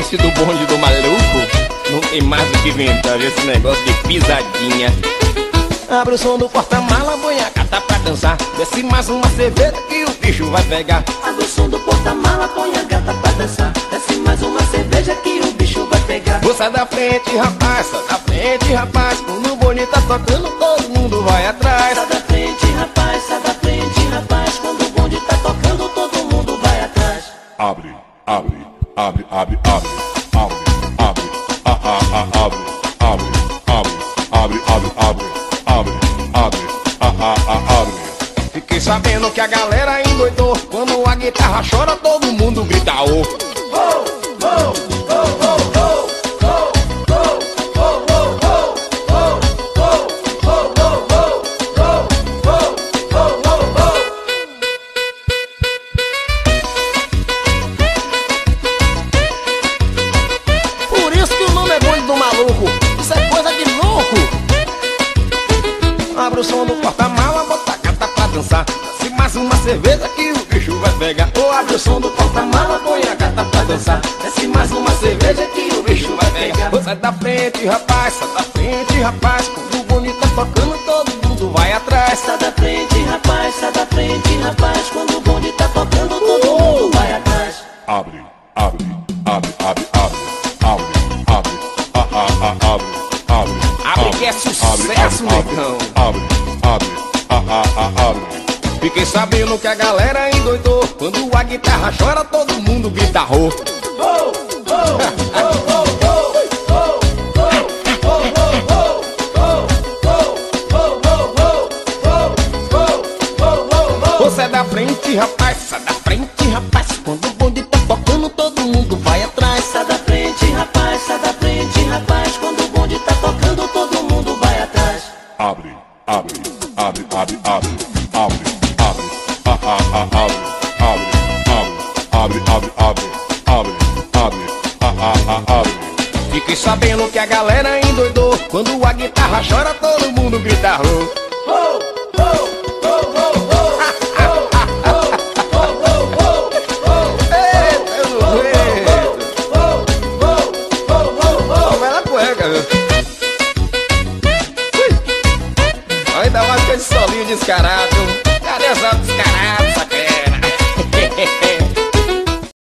esse do bonde do maluco não tem mais o que inventar, esse negócio de pisadinha. Abre o som do porta-mala, põe a gata pra dançar. Desce mais uma cerveja que o bicho vai pegar. Abre o som do porta-mala, põe a gata pra dançar. Desce mais uma cerveja que o bicho vai pegar. Vou sai da frente, rapaz, sai da frente, rapaz. Quando o bonde tá tocando, todo mundo vai atrás. Sai da frente, rapaz, sai da frente, rapaz. Quando o bonde tá tocando, todo mundo vai atrás. Abre, abre, abre, abre, abre, abre, abre, abre, abre, abre, abre, abre, abre, abre, abre. Fiquei sabendo que a galera endoidou. Quando a guitarra chora, todo mundo grita oh. Por isso que o nome é bonde do maluco. Isso é coisa de louco. Abre o som do porta-mala, bota a gata pra dançar. Se mais uma cerveja que o bicho vai pegar. Ou abre o som do porta-mala, põe a gata pra dançar. Desce mais uma cerveja que o bicho vai pegar. Ô, sai da frente, rapaz, sai da frente, rapaz. Quando o bonde tá tocando, todo mundo vai atrás. Sai da frente, rapaz, sai da frente, rapaz. Quando o bonde tá tocando, todo mundo vai atrás. Abre, abre, abre, abre, abre, abre, abre, abre, abre. Abre que é sucesso, negão. Abre, abre, abre. Fiquei sabendo que a galera endoidou. Quando a guitarra chora, todo mundo grita ro. Sai da frente, rapaz, sai da frente, rapaz. Quando o bonde tá tocando, todo mundo vai atrás. Sai da frente, rapaz, sai da frente, rapaz. Quando o bonde tá tocando, todo mundo vai atrás. Abre, abre, abre, abre, abre, abre, abre, abre, abre, abre, abre, abre, abre, abre. Fiquei sabendo que a galera endoidou. Quando a guitarra chora, todo mundo grita ro. Ainda mais com esse solinho descarado. Cadê essa descarado?